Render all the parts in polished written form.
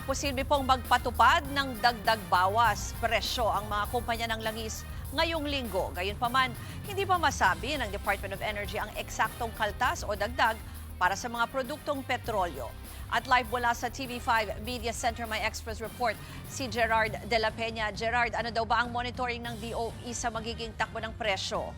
posible pong magpatupad ng dagdag bawas presyo ang mga kumpanya ng langis ngayong linggo. Gayunpaman, hindi pa masabi ng Department of Energy ang eksaktong kaltas o dagdag para sa mga produktong petrolyo. At live mula sa TV5 Media Center, may Express Report si Gerard de la Peña. Gerard, ano daw ba ang monitoring ng DOE sa magiging takbo ng presyo?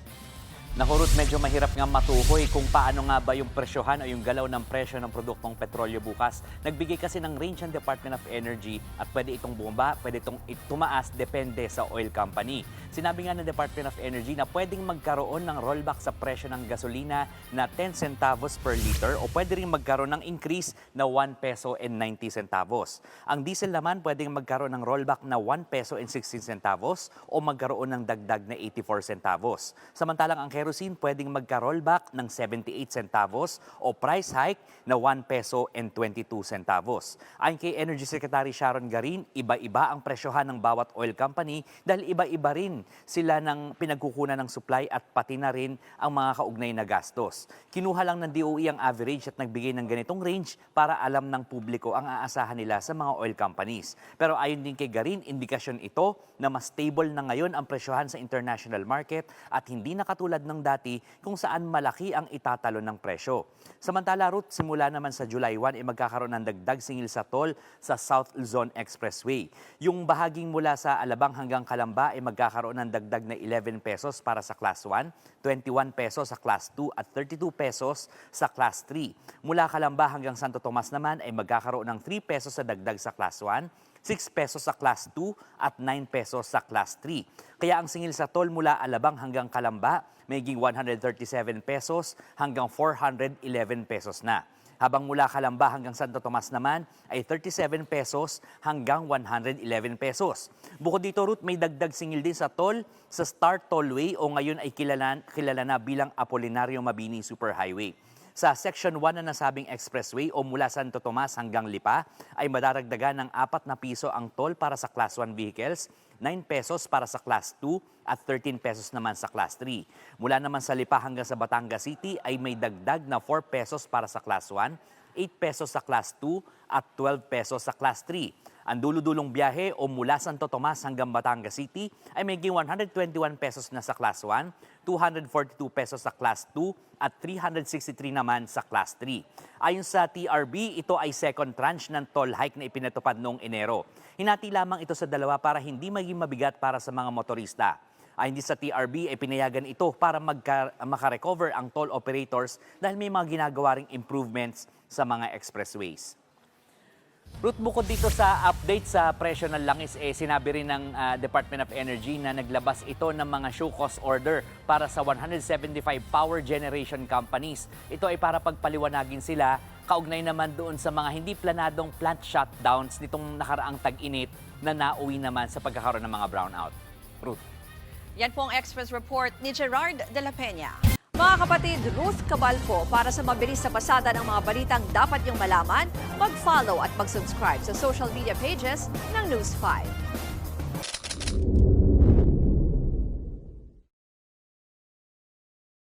Nakurot, medyo mahirap nga matukoy kung paano nga ba yung presyohan o yung galaw ng presyo ng produktong petrolyo bukas. Nagbigay kasi ng range ang Department of Energy at pwede itong bumaba, pwede itong tumaas, depende sa oil company. Sinabi nga ng Department of Energy na pwedeng magkaroon ng rollback sa presyo ng gasolina na 10 centavos per liter o pwede rin magkaroon ng increase na 1 peso and 90 centavos. Ang diesel naman pwedeng magkaroon ng rollback na 1 peso and 16 centavos o magkaroon ng dagdag na 84 centavos. Samantalang ang kerosene pwedeng magka-rollback ng 78 centavos o price hike na 1 peso and 22 centavos. Ayon kay Energy Secretary Sharon Garin, iba-iba ang presyohan ng bawat oil company dahil iba-iba rin sila ng pinagkukunan ng supply at pati na rin ang mga kaugnay na gastos. Kinuha lang ng DOE ang average at nagbigay ng ganitong range para alam ng publiko ang aasahan nila sa mga oil companies. Pero ayon din kay Garin, indikasyon ito na mas stable na ngayon ang presyohan sa international market at hindi na katulad ng dati kung saan malaki ang itatalo ng presyo. Samantala, Ruth, simula naman sa July 1 ay magkakaroon ng dagdag singil sa toll sa South Luzon Expressway. Yung bahaging mula sa Alabang hanggang Calamba ay magkakaroon ng dagdag na 11 pesos para sa Class 1, 21 pesos sa Class 2 at 32 pesos sa Class 3. Mula Calamba hanggang Santo Tomas naman ay magkakaroon ng 3 pesos sa dagdag sa Class 1, 6 pesos sa Class 2 at 9 pesos sa Class 3. Kaya ang singil sa toll mula Alabang hanggang Calamba, maging 137 pesos hanggang 411 pesos na. Habang mula Calamba hanggang Santo Tomas naman ay 37 pesos hanggang 111 pesos. Bukod dito, Ruth, may dagdag singil din sa toll sa Star Tollway o ngayon ay kilala na bilang Apolinario Mabini Superhighway. Sa Section 1 na nasabing expressway o mula Santo Tomas hanggang Lipa ay madaragdagan ng 4 na piso ang toll para sa Class 1 vehicles, 9 pesos para sa Class 2 at 13 pesos naman sa Class 3. Mula naman sa Lipa hanggang sa Batangas City ay may dagdag na 4 pesos para sa Class 1, 8 pesos sa Class 2 at 12 pesos sa Class 3. Ang dulo-dulong biyahe o mula Santo Tomas hanggang Batangas City ay maging 121 pesos na sa Class 1, 242 pesos sa Class 2 at 363 naman sa Class 3. Ayon sa TRB, ito ay second tranche ng toll hike na ipinatupad noong Enero. Hinati lamang ito sa dalawa para hindi maging mabigat para sa mga motorista. Ayon din sa TRB, ay pinayagan ito para makarecover ang toll operators dahil may mga ginagawa ring improvements sa mga expressways. Ruth, bukod dito sa update sa presyo ng langis, sinabi rin ng Department of Energy na naglabas ito ng mga show cause order para sa 175 power generation companies. Ito ay para pagpaliwanagin sila, kaugnay naman doon sa mga hindi planadong plant shutdowns nitong nakaraang tag-init na nauwi naman sa pagkakaroon ng mga brownout. Ruth. Yan po ang Express Report ni Gerard de la Peña. Mga kapatid, Ruth Cabal po para sa mabilis na pasada ng mga balitang dapat niyong malaman, mag-follow at mag-subscribe sa social media pages ng News 5.